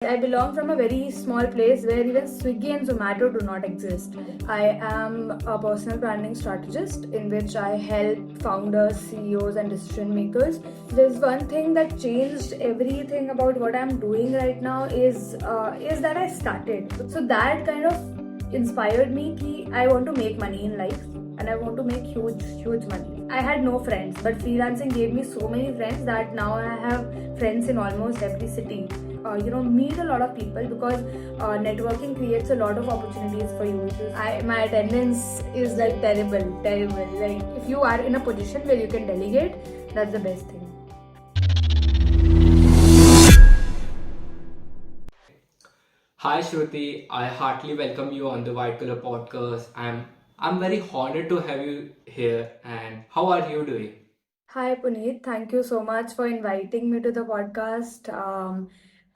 I belong from a very small place where even Swiggy and Zomato do not exist. I am a personal branding strategist in which I help founders, CEOs, and decision makers. There's one thing that changed everything about what I'm doing right now is that I started. So that kind of inspired me that I want to make money in life and I want to make huge money. I had no friends, but freelancing gave me so many friends that now I have friends in almost every city. Meet a lot of people because networking creates a lot of opportunities for you. My attendance is like terrible. Like if you are in a position where you can delegate, that's the best thing. Hi Shruti, I heartily welcome you on the White Collar Podcast. I'm very honored to have you here. And how are you doing? Hi Puneet, thank you so much for inviting me to the podcast.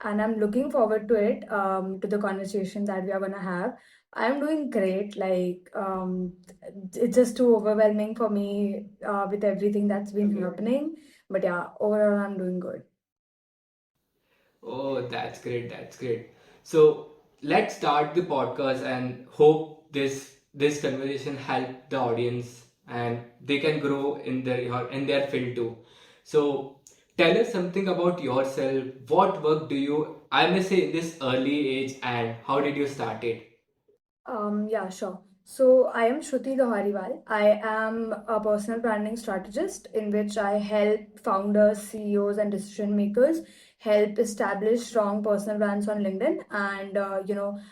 And I'm looking forward to it, to the conversation that we are gonna have. I'm doing great. It's just too overwhelming for me with everything that's been happening. But yeah, overall, I'm doing good. Oh, that's great. That's great. So let's start the podcast and hope this conversation help the audience and they can grow in their field too. So tell us something about yourself. What work do you, I may say, in this early age, and how did you start it? Yeah, sure. So I am Shruti Lohariwal. I am a personal branding strategist in which I help founders, CEOs, and decision makers help establish strong personal brands on LinkedIn. And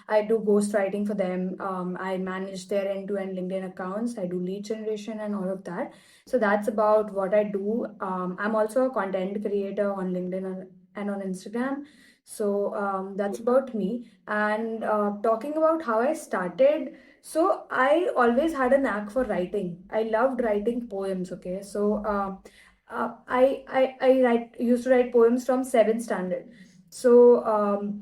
I do ghostwriting for them. I manage their end-to-end LinkedIn accounts. I do lead generation and all of that. So that's about what I do. I'm also a content creator on LinkedIn and on Instagram. So that's about me. And talking about how I started, so I always had a knack for writing. I loved writing poems. Okay, so used to write poems from seventh standard. So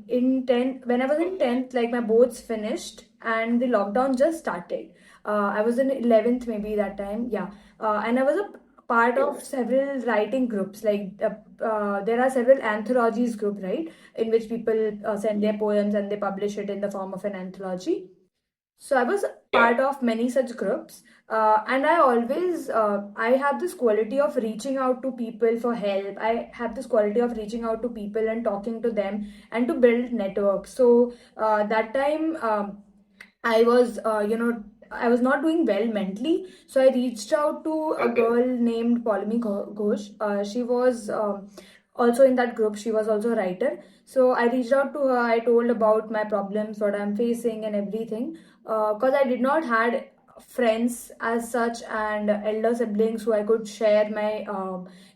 in 10th, when I was in 10th, like my boards finished and the lockdown just started. I was in 11th maybe that time, yeah. And I was a part of several writing groups. There are several anthologies group, right, in which people send their poems and they publish it in the form of an anthology. So I was part of many such groups, and I have this quality of reaching out to people for help. I have this quality of reaching out to people and talking to them and to build networks. So that time. I was, I was not doing well mentally. So I reached out to a girl named Paulimi Ghosh. She was also in that group. She was also a writer. So I reached out to her. I told about my problems, what I'm facing, and everything. Because I did not had friends as such and elder siblings who I could share my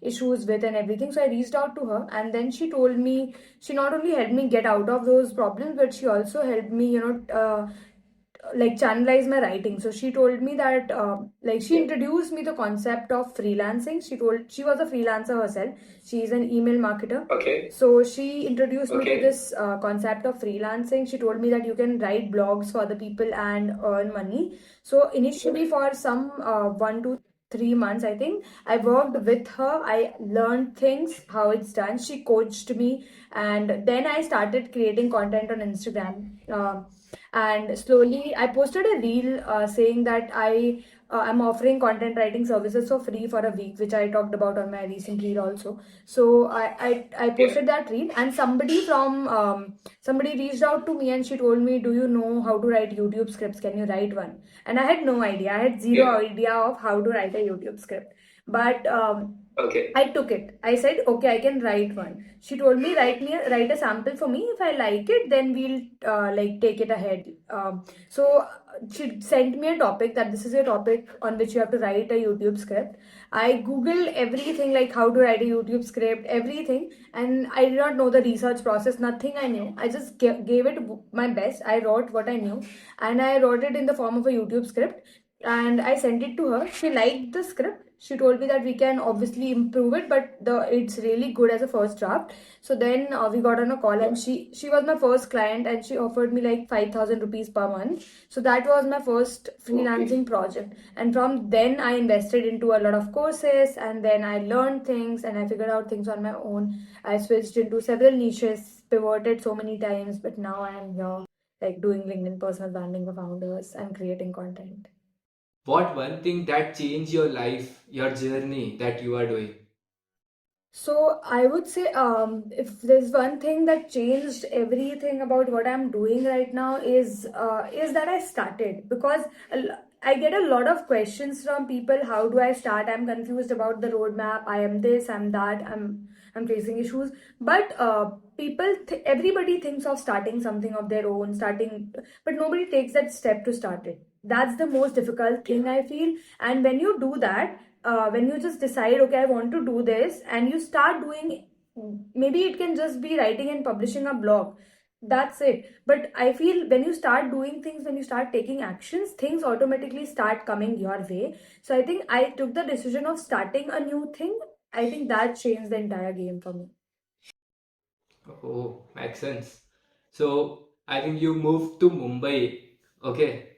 issues with and everything. So I reached out to her, and then she told me she not only helped me get out of those problems, but she also helped me, like channelize my writing. So she told me that she introduced me the concept of freelancing. She was a freelancer herself. She's an email marketer. Okay. So she introduced me to this concept of freelancing. She told me that you can write blogs for the people and earn money. So initially for some 1 to 3 months, I think I worked with her. I learned things, how it's done. She coached me, and then I started creating content on Instagram. And slowly I posted a reel saying that I'm offering content writing services for free for a week, which I talked about on my recent reel also. So I posted that reel, and somebody reached out to me and she told me, do you know how to write YouTube scripts? Can you write one? And I had no idea. I had zero idea of how to write a YouTube script. But I took it. I said, okay, I can write one. She told me, write a sample for me. If I like it, then we'll take it ahead. So she sent me a topic that this is a topic on which you have to write a YouTube script. I googled everything, like how to write a YouTube script, everything, and I did not know the research process. Nothing I knew. I just gave it my best. I wrote what I knew, and I wrote it in the form of a YouTube script, and I sent it to her. She liked the script. She told me that we can obviously improve it, but it's really good as a first draft. So then we got on a call, and she was my first client, and she offered me like 5,000 rupees per month. So that was my first freelancing project, and from then I invested into a lot of courses, and then I learned things and I figured out things on my own. I switched into several niches pivoted so many times, but now I am here, like doing LinkedIn personal branding for founders and creating content. What one thing that changed your life, your journey that you are doing? So I would say, if there's one thing that changed everything about what I'm doing right now is that I started, because I get a lot of questions from people. How do I start? I'm confused about the roadmap. I am this. I'm that. I'm facing issues. But everybody thinks of starting something of their own, but nobody takes that step to start it. That's the most difficult thing I feel. And when you do that, when you just decide, okay, I want to do this, and you start doing, maybe it can just be writing and publishing a blog. That's it. But I feel when you start doing things, when you start taking actions, things automatically start coming your way. So I think I took the decision of starting a new thing. I think that changed the entire game for me. Oh, makes sense. So I think you moved to Mumbai. Okay.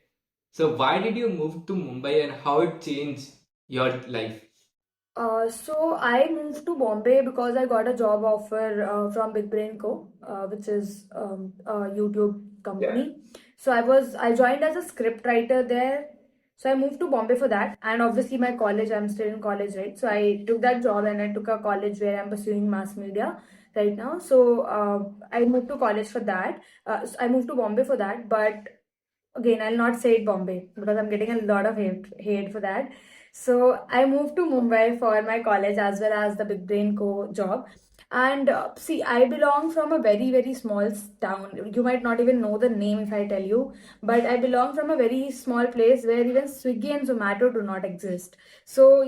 So why did you move to Mumbai and how it changed your life? So I moved to Bombay because I got a job offer from Big Brain Co, which is a YouTube company. So I joined as a script writer there. So I moved to Bombay for that, and obviously my college. I'm still in college, right? So I took that job and I took a college where I'm pursuing mass media right now. So I moved to college for that. So I moved to Bombay for that, but again, I'll not say it Bombay because I'm getting a lot of hate for that. So I moved to Mumbai for my college as well as the Big Brain Co job. And see, I belong from a very, very small town. You might not even know the name if I tell you, but I belong from a very small place where even Swiggy and Zomato do not exist. So,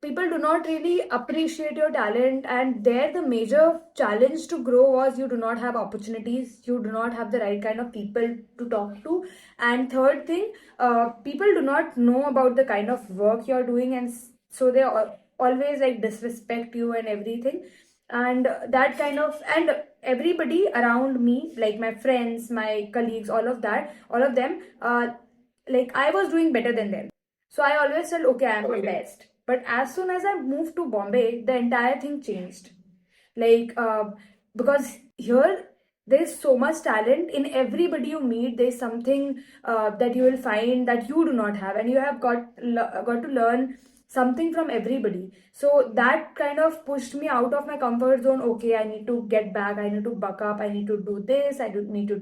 people do not really appreciate your talent, and there the major challenge to grow was you do not have opportunities, you do not have the right kind of people to talk to, and third thing, people do not know about the kind of work you're doing, and so they always like disrespect you and everything. And that kind of, and everybody around me, like my friends, my colleagues, all of them, like I was doing better than them. So I always felt, okay, I'm the best. But as soon as I moved to Bombay, the entire thing changed. Like, because here there's so much talent in everybody you meet. There's something that you will find that you do not have, and you have got to learn something from everybody. So that kind of pushed me out of my comfort zone. Okay, I need to get back. I need to buck up. I need to do this. I do need to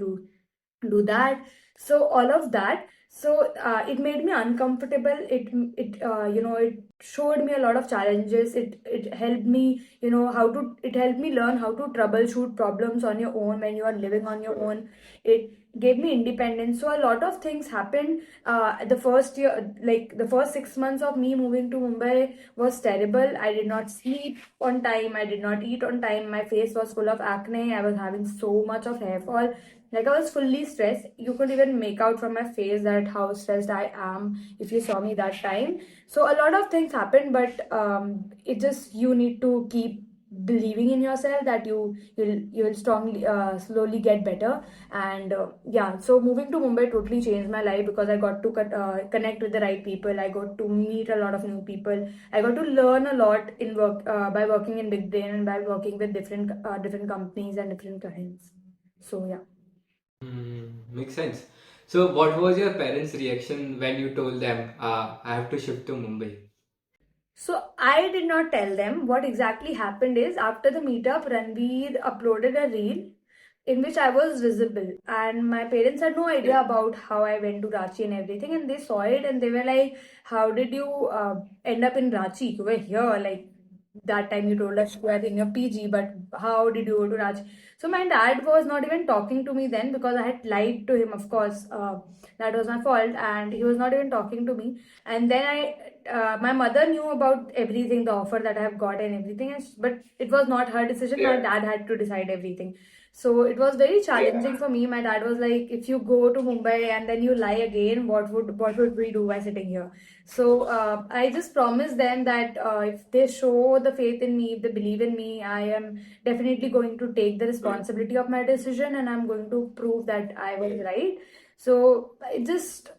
do that. So all of that, so it made me uncomfortable. It showed me a lot of challenges. It helped me, it helped me learn how to troubleshoot problems on your own when you are living on your own. It gave me independence. So a lot of things happened. The first year, like the first 6 months of me moving to Mumbai was terrible. I did not sleep on time, I did not eat on time, my face was full of acne, I was having so much of hair fall. Like I was fully stressed. You could even make out from my face that how stressed I am if you saw me that time. So a lot of things happened, but it just, you need to keep believing in yourself that you will strongly slowly get better. And yeah, so moving to Mumbai totally changed my life because I got to connect with the right people. I got to meet a lot of new people. I got to learn a lot in work by working in Big Brain and by working with different companies and different clients. So yeah. Makes sense. So what was your parents' reaction when you told them, I have to shift to Mumbai? So I did not tell them. What exactly happened is, after the meetup, Ranveer uploaded a reel in which I was visible, and my parents had no idea about how I went to Ranchi and everything, and they saw it and they were like, "How did you end up in Ranchi? You were here, like that time you told us you were in your PG, but how did you go to Ranchi?" So my dad was not even talking to me then because I had lied to him. Of course, that was my fault, and he was not even talking to me. And then my mother knew about everything, the offer that I have got and everything, but it was not her decision. My dad had to decide everything. So it was very challenging for me. My dad was like, "If you go to Mumbai and then you lie again, what would we do by sitting here?" So I just promised them that if they show the faith in me, if they believe in me, I am definitely going to take the responsibility of my decision, and I'm going to prove that I was right. So I just,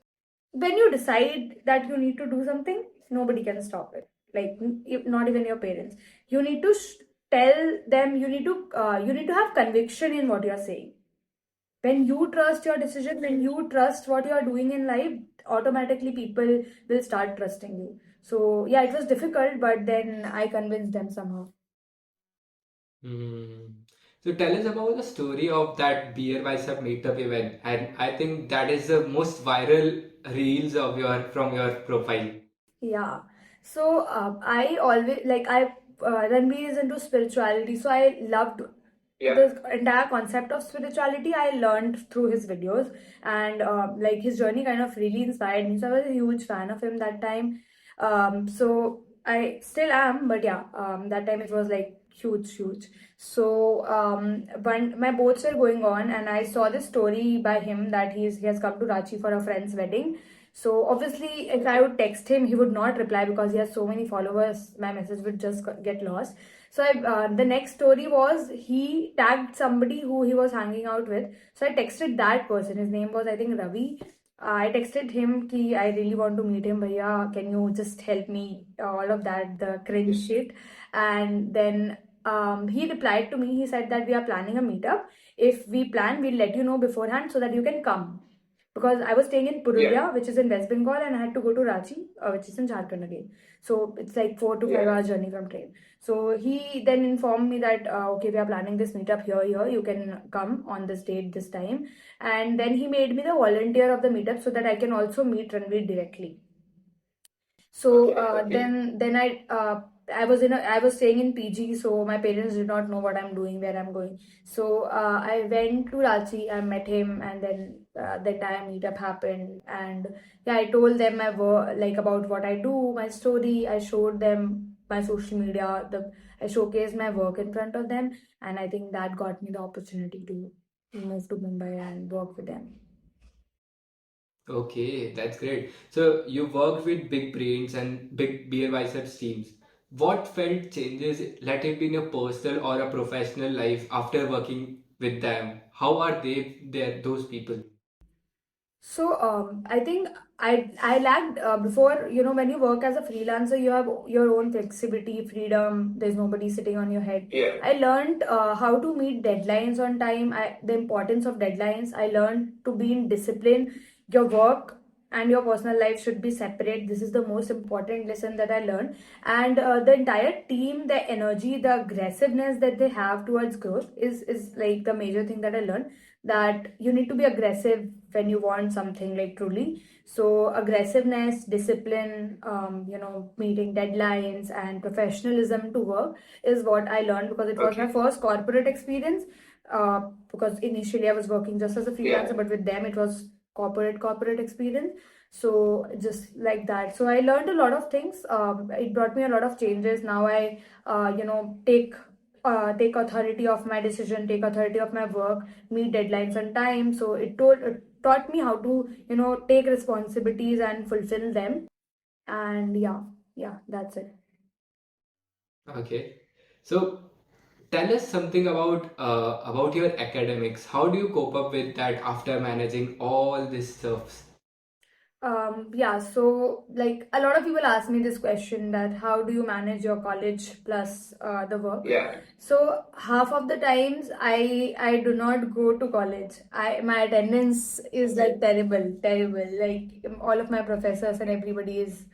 when you decide that you need to do something, nobody can stop it. Like, not even your parents. You need to tell them you need to have conviction in what you're saying. When you trust your decision, when you trust what you're doing in life, automatically people will start trusting you. So yeah, it was difficult, but then I convinced them somehow. Hmm. So tell us about the story of that Beer Bicep meetup event, and I think that is the most viral reels of your from your profile. Yeah. So I always like I Ranveer is into spirituality, so I loved the entire concept of spirituality. I learned through his videos, and like his journey kind of really inspired me. So I was a huge fan of him that time. So I still am, but yeah, that time it was like huge. So when my boats were going on, and I saw this story by him that he has come to Ranchi for a friend's wedding. So obviously, if I would text him, he would not reply because he has so many followers. My message would just get lost. So the next story was he tagged somebody who he was hanging out with. So I texted that person. His name was, I think, Ravi. I texted him ki I really want to meet him, bhaiya. Can you just help me? All of that, the cringe shit. And then he replied to me. He said that we are planning a meetup. If we plan, we'll let you know beforehand so that you can come, because I was staying in Purulia, which is in West Bengal, and I had to go to Ranchi, which is in Jharkhand again. So it's like 4 to 5 hours journey from train. So he then informed me that okay, we are planning this meetup here. You can come on this date, this time, and then he made me the volunteer of the meetup so that I can also meet Ranveer directly. So then I was staying in PG, so my parents did not know what I'm doing, where I'm going. So I went to Ranchi, I met him, and then the entire meetup happened. And yeah, I told them my work, like about what I do, my story. I showed them my social media. I showcased my work in front of them, and I think that got me the opportunity to move to Mumbai and work with them. Okay, that's great. So you worked with big brains and big Beer Biceps teams. What felt changes, let it be in your personal or a professional life after working with them? How are they, those people? So I think I lacked before. You know, when you work as a freelancer, you have your own flexibility, freedom. There's nobody sitting on your head. Yeah. I learned how to meet deadlines on time. The importance of deadlines. I learned to be in discipline. Your work and your personal life should be separate. This is the most important lesson that I learned. And the entire team, the energy, the aggressiveness that they have towards growth is like the major thing that I learned, that you need to be aggressive when you want something, like truly. So aggressiveness, discipline, meeting deadlines and professionalism to work is what I learned, because it was my first corporate experience. Because initially I was working just as a freelancer, but with them it was corporate experience. So just like that, so I learned a lot of things. It brought me a lot of changes. Now I take authority of my decision, take authority of my work, meet deadlines on time. So it taught me how to take responsibilities and fulfill them. And yeah, that's it. Okay. So tell us something about your academics. How do you cope up with that after managing all this stuff? Yeah, so like a lot of people ask me this question, that how do you manage your college plus the work? Yeah. So half of the times I do not go to college. My attendance is like terrible. Like all of my professors and everybody is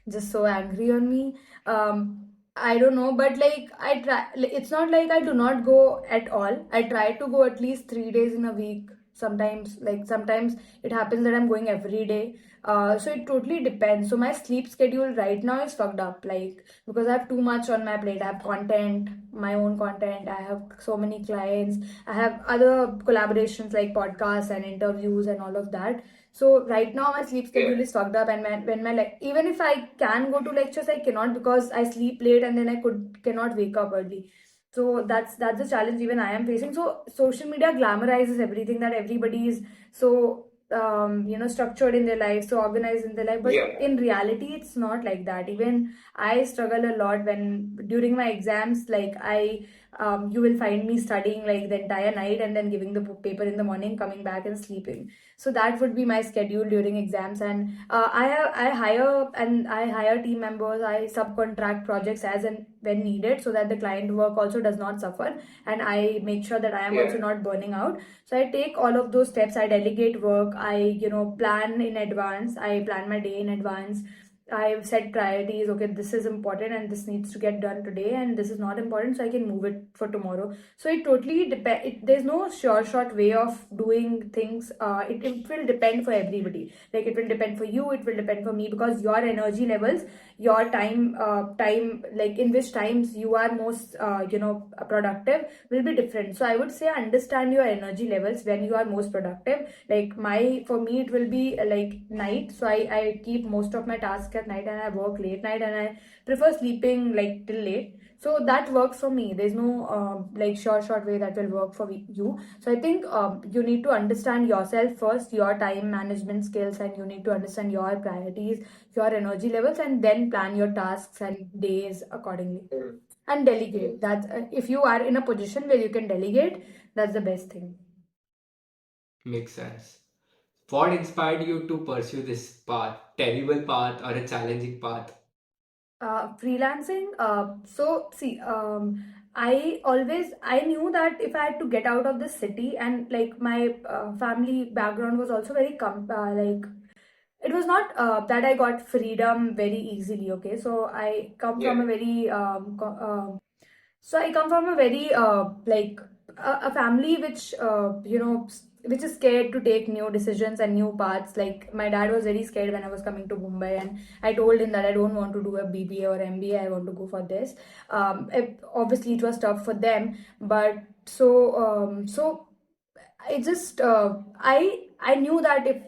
just so angry on me. I don't know, but like I try. It's not like I do not go at all. I try to go at least 3 days in a week. Sometimes it happens that I'm going every day. So it totally depends. So my sleep schedule right now is fucked up, like because I have too much on my plate. I have content, my own content. I have so many clients. I have other collaborations like podcasts and interviews and all of that. So right now my sleep schedule is fucked up, and when my like even if I can go to lectures, I cannot because I sleep late and then I cannot wake up early. So that's the challenge even I am facing. So social media glamorizes everything, that everybody is so structured in their life, so organized in their life, but in reality it's not like that. Even I struggle a lot when during my exams. Like you will find me studying like the entire night and then giving the paper in the morning, coming back and sleeping. So that would be my schedule during exams. And I hire team members. I subcontract projects as and when needed, so that the client work also does not suffer, and I make sure that I am also not burning out. So I take all of those steps. I delegate work. I plan in advance. I plan my day in advance. I've set priorities. Okay, this is important and this needs to get done today, and this is not important, so I can move it for tomorrow. So it totally depends. There's no sure short way of doing things. It will depend for everybody. Like, it will depend for you. It will depend for me, because your energy levels, your time, like in which times you are most productive, will be different. So I would say understand your energy levels when you are most productive. Like, for me it will be like night, so I keep most of my tasks at night, and I work late night, and I prefer sleeping like till late. So that works for me. There's no like short way that will work for you. So I think you need to understand yourself first, your time management skills, and you need to understand your priorities, your energy levels, and then plan your tasks and days accordingly. And delegate. That's if you are in a position where you can delegate, that's the best thing. Makes sense. What inspired you to pursue this path? Terrible path or a challenging path? Freelancing. So see, I knew that if I had to get out of the city, and like my family background was also very like, it was not that I got freedom very easily. Okay, so I come from a very so I come from a very like a family which which is scared to take new decisions and new paths. Like, my dad was very scared when I was coming to Mumbai, and I told him that I don't want to do a BBA or MBA. I want to go for this. Obviously, it was tough for them, but so I just I knew that if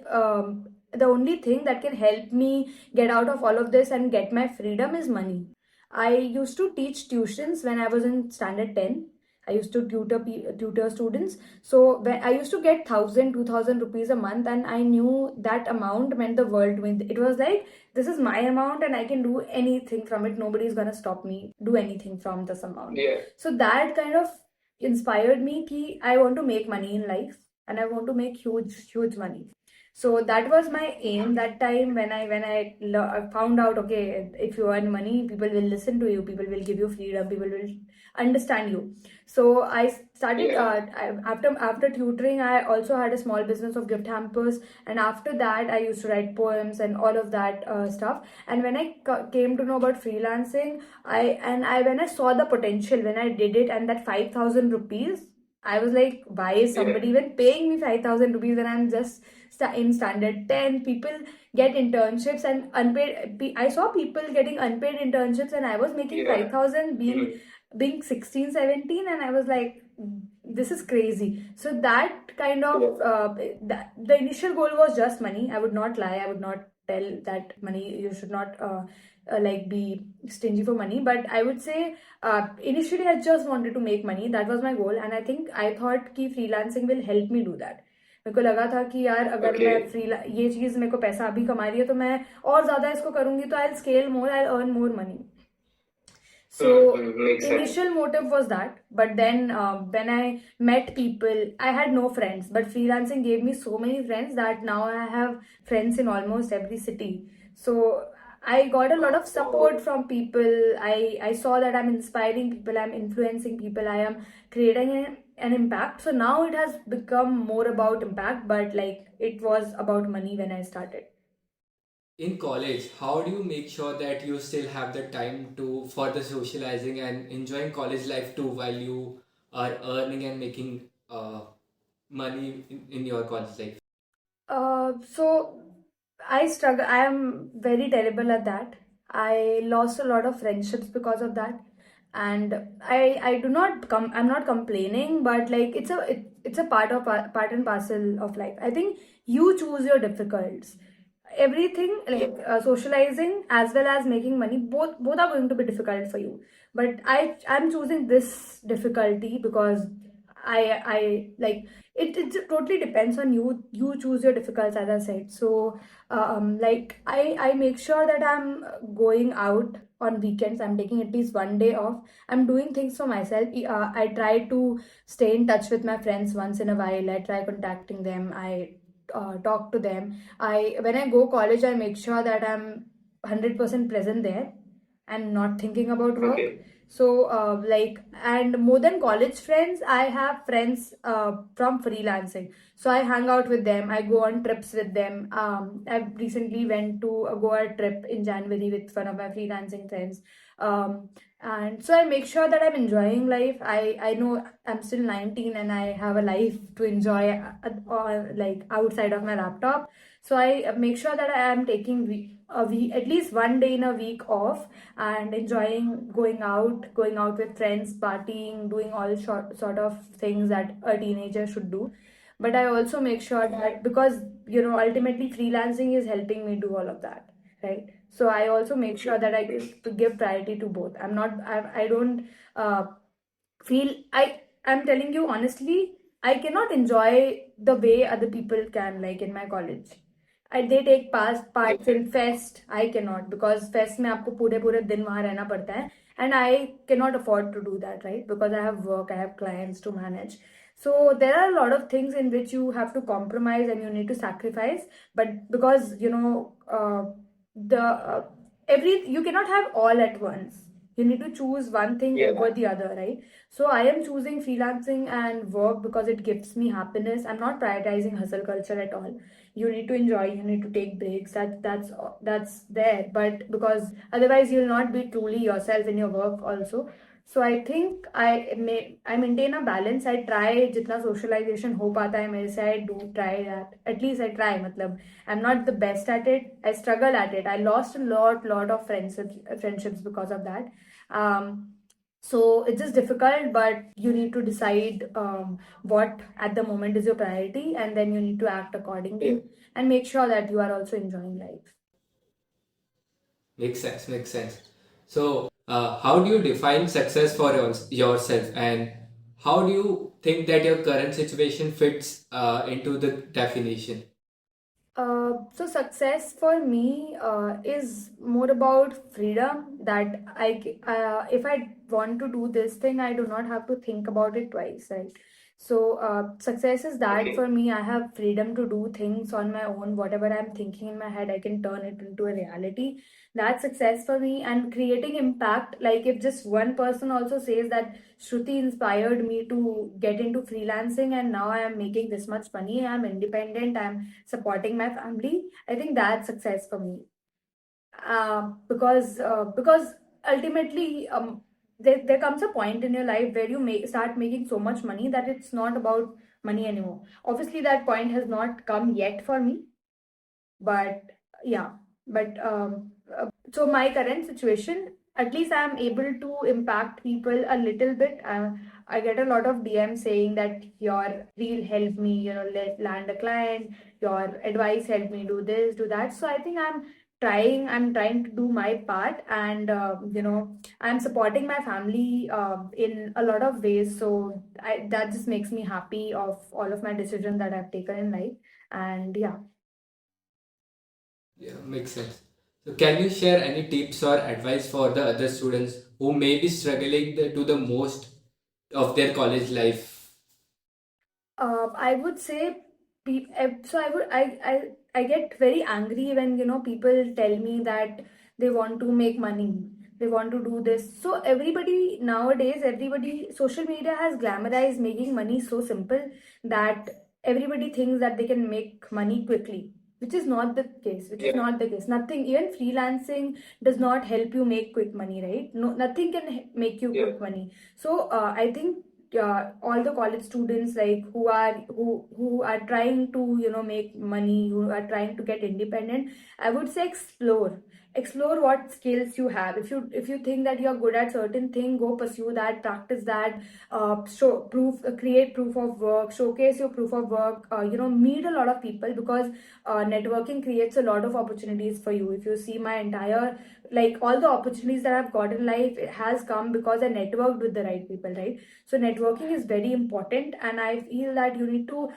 the only thing that can help me get out of all of this and get my freedom is money. I used to teach tuitions when I was in standard 10. I used to tutor students. So when I used to get 1,000, 2,000 rupees a month, and I knew that amount meant the world to me. It was like, this is my amount and I can do anything from it. Nobody's gonna stop me do anything from this amount. Yeah. So that kind of inspired me ki I want to make money in life, and I want to make huge money. So that was my aim that time. When I found out, okay, if you earn money, people will listen to you, people will give you freedom, people will understand you. So I started after tutoring. I also had a small business of gift hampers, and after that I used to write poems and all of that stuff. And when I came to know about freelancing, I when I saw the potential when I did it, and that 5,000 rupees, I was like, why is somebody even paying me 5,000 rupees when I'm just in standard 10? People get internships and unpaid. I saw people getting unpaid internships, and I was making 5,000 being 16, 17, and I was like, this is crazy. So that kind of the initial goal was just money. I would not lie. I would not tell that money, you should not like be stingy for money. But I would say initially I just wanted to make money. That was my goal, and I thought कि freelancing will help me do that. मेरे को लगा था कि यार अगर मैं ये चीज़ मेरे को पैसा अभी कमा रही है, तो मैं और ज़्यादा इसको करूँगी, तो I'll scale more, I'll earn more money. So initial motive was that, but then when I met people, I had no friends, but freelancing gave me so many friends that now I have friends in almost every city. So I got a lot of support from people. I saw that I'm inspiring people, I'm influencing people, I am creating an impact. So now it has become more about impact, but like, it was about money when I started. In college, how do you make sure that you still have the time to for the socializing and enjoying college life too, while you are earning and making money in your college life? So I struggle. I am very terrible at that. I lost a lot of friendships because of that, and I do not come. I'm not complaining, but like, it's a part and parcel of life. I think you choose your difficulties. Everything like socializing as well as making money, both are going to be difficult for you. But I'm choosing this difficulty because I like it totally depends on you. You choose your difficulties, as I said. So like I make sure that I'm going out on weekends. I'm taking at least one day off. I'm doing things for myself. I try to stay in touch with my friends once in a while. I try contacting them. I talk to them. I when I go college, I make sure that I'm 100% present there and not thinking about work. Okay. So like, and more than college friends, I have friends from freelancing. So I hang out with them. I go on trips with them. I recently went to a Goa trip in January with one of my freelancing friends. Um, and so I make sure that I'm enjoying life. I know I'm still 19 and I have a life to enjoy like outside of my laptop. So I make sure that I am taking a week, at least one day in a week off, and enjoying going out with friends, partying, doing all sort of things that a teenager should do. But I also make sure that, because ultimately freelancing is helping me do all of that, right? So I also make sure that I give priority to both. I don't uh, feel I'm telling you honestly, I cannot enjoy the way other people can, like in my college. They take past parts in fest. I cannot, because fest में आपको पूरे पूरे दिन वहाँ रहना पड़ता है, and I cannot afford to do that, right? Because I have work, I have clients to manage. So there are a lot of things in which you have to compromise and you need to sacrifice. But because the every you cannot have all at once. You need to choose one thing, yeah, over the other, right? So I am choosing freelancing and work because it gives me happiness. I'm not prioritizing hustle culture at all. You need to enjoy, you need to take breaks. That's there. But because otherwise you'll not be truly yourself in your work also. So I think I maintain a balance. I try जितना socialization हो पाता है मेरे से. I do try that. At least I try. मतलब I'm not the best at it. I struggle at it. I lost a lot of friendships because of that. Um, so it's just difficult, but you need to decide what at the moment is your priority, and then you need to act accordingly and make sure that you are also enjoying life. Makes sense, makes sense. So, how do you define success for yourself, and how do you think that your current situation fits into the definition? So success for me is more about freedom. That if I want to do this thing, I do not have to think about it twice, right? So success is that, okay, for me, I have freedom to do things on my own. Whatever I'm thinking in my head, I can turn it into a reality. That's success for me. And creating impact, like if just one person also says that Shruti inspired me to get into freelancing and now I am making this much money, I'm independent, I'm supporting my family, I think that's success for me. Because ultimately, there comes a point in your life where you start making so much money that it's not about money anymore. Obviously, that point has not come yet for me, but yeah. But so my current situation, at least I'm able to impact people a little bit. I get a lot of DMs saying that your reel helped me, land a client, your advice helped me do this, do that. So I think I'm trying to do my part, and I'm supporting my family in a lot of ways. So that just makes me happy of all of my decisions that I've taken in life. And yeah. Yeah, makes sense. So, can you share any tips or advice for the other students who may be struggling to the most of their college life? I would say, so I get very angry when people tell me that they want to make money, they want to do this. So everybody nowadays, everybody, social media has glamorized making money so simple that everybody thinks that they can make money quickly, which is not the case. Which is, yeah, not the case. Nothing, even freelancing does not help you make quick money, right? No, nothing can make you, yeah, quick money. So I think all the college students, like who are trying to make money, who are trying to get independent, I would say explore. explore what skills you have. If you think that you're good at certain thing, go pursue that, practice that, create proof of work, showcase your proof of work, meet a lot of people, because networking creates a lot of opportunities for you. If you see my entire, like, all the opportunities that I've got in life, it has come because I networked with the right people, right? So networking is very important, and I feel that you need to,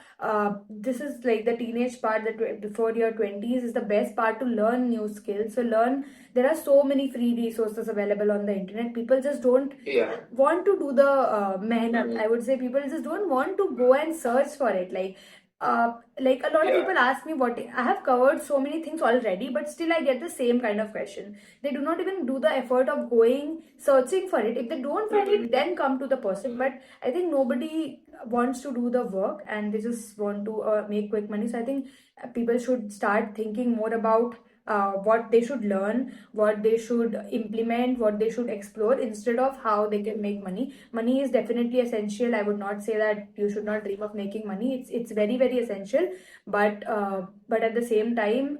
this is like the teenage part, that before your 20s is the best part to learn new skills. So learn, there are so many free resources available on the internet. People just don't, yeah, want to do the mehnat. I would say people just don't want to go and search for it. Like a lot of, yeah, people ask me what I have covered so many things already, but still I get the same kind of question. They do not even do the effort of going searching for it. If they don't find it, then come to the person. But I think nobody wants to do the work, and they just want to make quick money. So I think people should start thinking more about what they should learn, what they should implement, what they should explore, instead of how they can make money. Money is definitely essential. I would not say that you should not dream of making money. It's very very essential, but at the same time,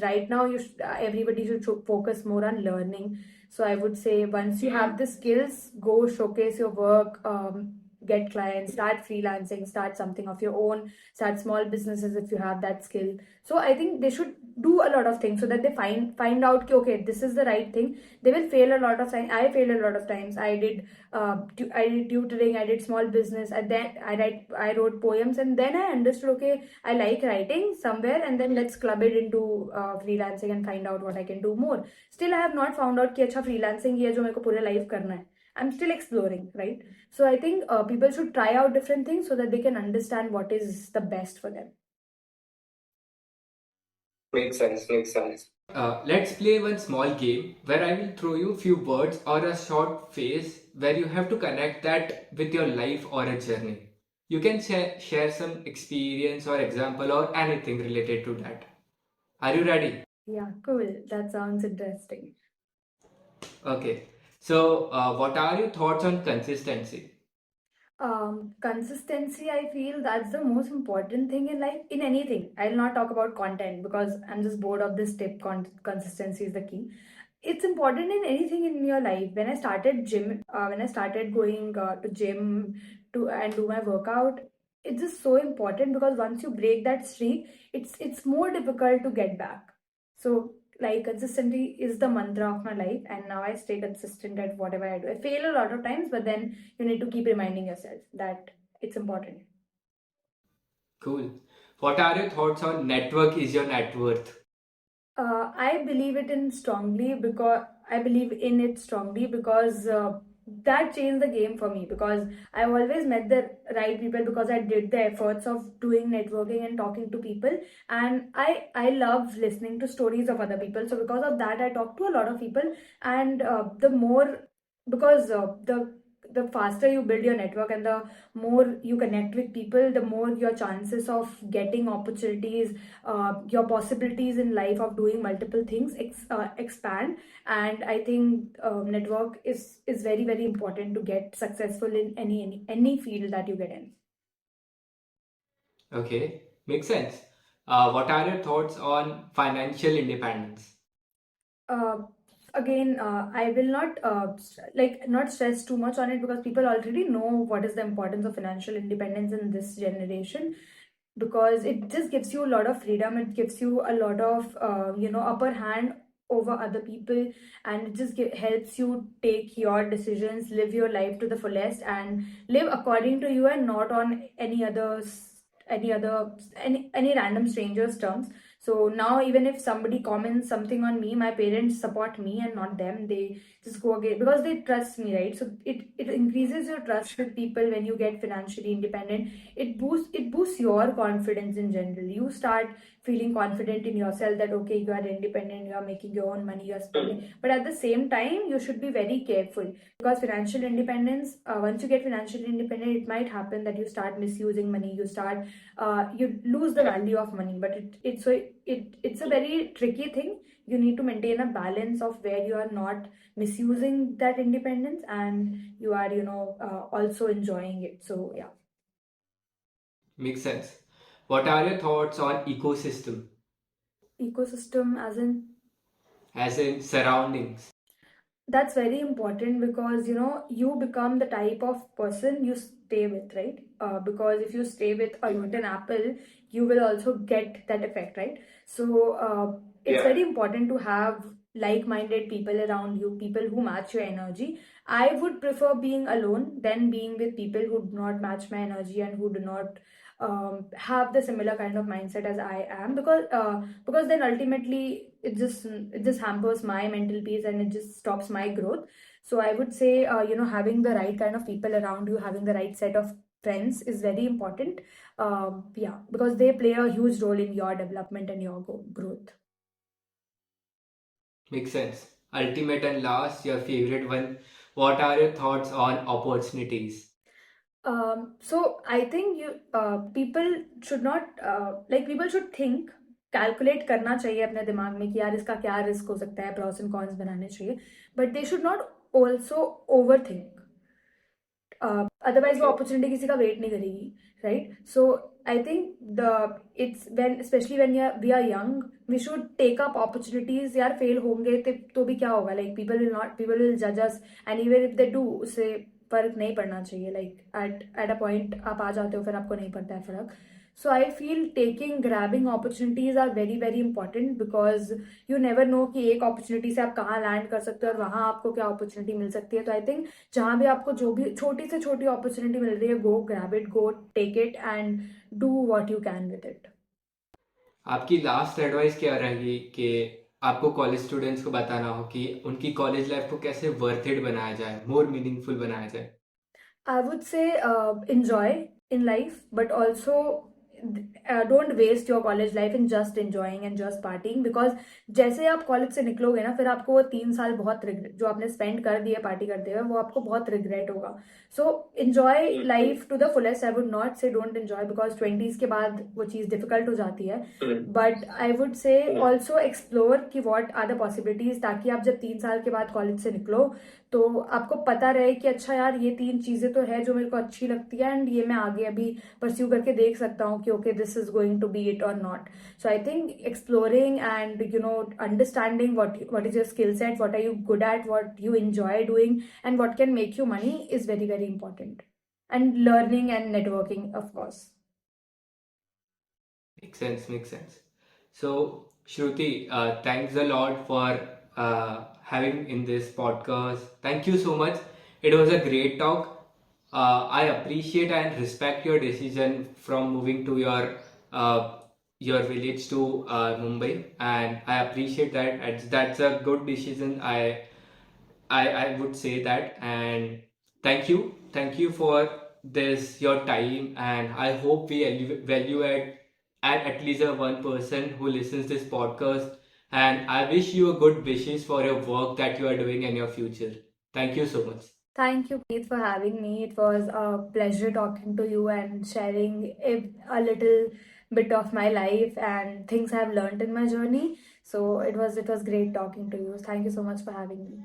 right now everybody should focus more on learning. So I would say, once you have the skills, go showcase your work, get clients, start freelancing, start something of your own, start small businesses if you have that skill. So I think they should do a lot of things, so that they find out कि, okay, this is the right thing. They will fail a lot of times. I failed a lot of times. I did tutoring, I did small business, and then I wrote poems, and then I understood, okay, I like writing somewhere, and then let's club it into freelancing and find out what I can do more. Still I have not found out कि अच्छा freelancing ही है जो मेरे को पूरे life करना है. I'm still exploring, right? So I think people should try out different things so that they can understand what is the best for them. Makes sense, makes sense. Let's play one small game where I will throw you a few words or a short phrase where you have to connect that with your life or a journey. You can share some experience or example or anything related to that. Are you ready? Yeah, cool. That sounds interesting. Okay. So, what are your thoughts on consistency? Consistency, I feel that's the most important thing in life, in anything. I'll not talk about content because I'm just bored of this tip. Consistency is the key. It's important in anything in your life. When I started going to gym to and do my workout, it's just so important, because once you break that streak, it's more difficult to get back. So, like, consistency is the mantra of my life, and now I stay consistent at whatever I do. I fail a lot of times, but then you need to keep reminding yourself that it's important. Cool. What are your thoughts on network is your net worth? I believe it in strongly because I believe in it strongly because that changed the game for me, because I've always met the right people because I did the efforts of doing networking and talking to people, and I love listening to stories of other people. So because of that, I talk to a lot of people, and the more, because the faster you build your network and the more you connect with people, the more your chances of getting opportunities, your possibilities in life of doing multiple things expand. And I think network is very very important to get successful in any field that you get in. Okay, makes sense. What are your thoughts on financial independence? uh, Again, I will not not stress too much on it, because people already know what is the importance of financial independence in this generation, because it just gives you a lot of freedom. It gives you a lot of upper hand over other people, and it just helps you take your decisions, live your life to the fullest, and live according to you, and not on any random stranger's terms. So now, even if somebody comments something on me, my parents support me and not them. They just go again because they trust me, right? So it increases your trust with people when you get financially independent. It boosts your confidence in general. You start feeling confident in yourself that, okay, you are independent, you are making your own money, you are spending. But at the same time, you should be very careful, because financial independence, once you get financially independent, it might happen that you start misusing money. You lose the value of money. But it's a very tricky thing. You need to maintain a balance of where you are not misusing that independence, and you are also enjoying it. So yeah. Makes sense. What are your thoughts on ecosystem? Ecosystem, as in? as in surroundings. That's very important because you become the type of person you stay with, right? Because if you stay with a rotten apple, you will also get that effect, right? So it's Yeah. very important to have like-minded people around you, people who match your energy. I would prefer being alone than being with people who do not match my energy and who do not have the similar kind of mindset as I am, because then ultimately it just hampers my mental peace and it just stops my growth. So I would say having the right kind of people around you, having the right set of friends is very important. Yeah, because they play a huge role in your development and your growth. Makes sense. Ultimate and last, your favorite one. What are your thoughts on opportunities? So I think people should not people should think, calculate करना चाहिए अपने दिमाग में कि यार इसका क्या risk हो सकता है, प्रॉस एंड कॉन्स बनाने चाहिए, but they should not also over think. Otherwise वो Okay. अपॉर्चुनिटी किसी का वेट नहीं करेगी, right? So I think the it's when specially when we are young, we should take up opportunities. यार fail होंगे तो भी क्या होगा, लाइक पीपल विल जज us, and even if they do, उससे फर्क नहीं पड़ना चाहिए. लाइक एट अ पॉइंट आप आ जाते हो, फिर आपको नहीं पड़ता है फर्क. So I feel grabbing opportunities are very very important, because you never know कि एक opportunity से आप कहाँ land कर सकते हो और वहाँ आपको क्या opportunity मिल सकती है. तो I think जहाँ भी आपको जो भी छोटी से छोटी opportunity मिल रही है, go grab it, go take it and do what you can with it. आपकी लास्ट एडवाइस क्या रहेगी कि आपको कॉलेज स्टूडेंट्स को बताना हो कि उनकी कॉलेज लाइफ को कैसे वर्थ इट बनाया जाए, मोर मीनिंगफुल बनाया जाए? I would say enjoy in life, but also don't waste your college life in just enjoying and just partying. Because जैसे आप कॉलेज से निकलोगे ना, फिर आपको वो 3 साल बहुत जो आपने स्पेंड कर दिए पार्टी करते हुए, वो आपको बहुत रिग्रेट होगा. सो enjoy life to the fullest. I would not say don't enjoy, because 20s के बाद वो चीज़ डिफिकल्ट हो जाती है. But I would say also explore कि वॉट आर द पॉसिबिलिटीज, ताकि आप जब 3 साल के बाद कॉलेज से निकलो तो आपको पता रहे कि अच्छा यार, ये 3 चीजें तो है जो मेरे को अच्छी लगती है, एंड ये मैं आगे अभी परस्यू करके देख सकता हूँ कि okay, this is going to be it और not. So I think exploring and understanding what is your skill set, what are you good at, what you enjoy doing, and what can make you money is very very important. And learning and networking, of course. Makes sense, makes sense. So, Shruti, thanks a lot for having in this podcast. Thank you so much. It was a great talk. I appreciate and respect your decision from moving to your village to Mumbai, and I appreciate that. That's a good decision. I would say that, and thank you for this your time, and I hope we value at least a one person who listens this podcast, and I wish you a good wishes for your work that you are doing in your future. Thank you so much. Thank you, Keith, for having me. It was a pleasure talking to you and sharing a little bit of my life and things I've learned in my journey. So it was great talking to you. Thank you so much for having me.